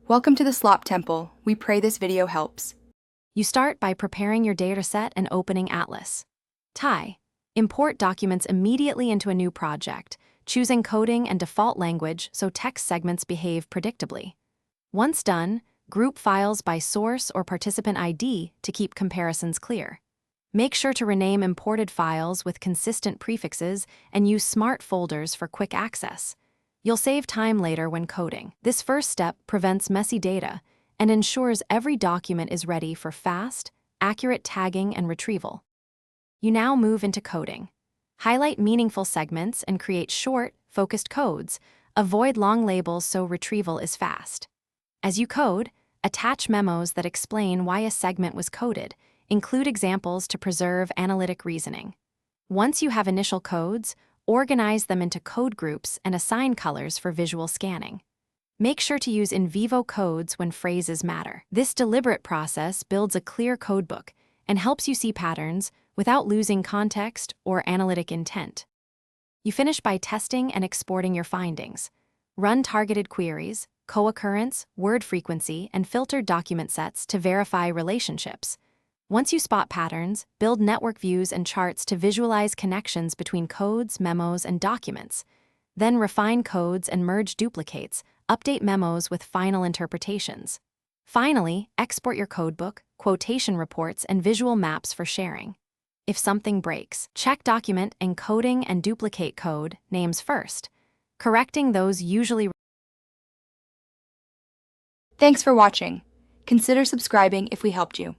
Welcome to the Slop Temple. We pray this video helps. You start by preparing your dataset and opening Atlas. Import documents immediately into a new project, choosing coding and default language so text segments behave predictably. Once done, group files by source or participant ID to keep comparisons clear. Make sure to rename imported files with consistent prefixes and use smart folders for quick access. You'll save time later when coding. This first step prevents messy data and ensures every document is ready for fast, accurate tagging and retrieval. You now move into coding. Highlight meaningful segments and create short, focused codes. Avoid long labels so retrieval is fast. As you code, attach memos that explain why a segment was coded. Include examples to preserve analytic reasoning. Once you have initial codes, organize them into code groups and assign colors for visual scanning. Make sure to use in vivo codes when phrases matter. This deliberate process builds a clear codebook and helps you see patterns without losing context or analytic intent. You finish by testing and exporting your findings. Run targeted queries, co-occurrence, word frequency, and filtered document sets to verify relationships. Once you spot patterns, build network views and charts to visualize connections between codes, memos, and documents. Then refine codes and merge duplicates, update memos with final interpretations. Finally, export your codebook, quotation reports, and visual maps for sharing. If something breaks, check document encoding and duplicate code names first. Correcting those usually. Thanks for watching. Consider subscribing if we helped you.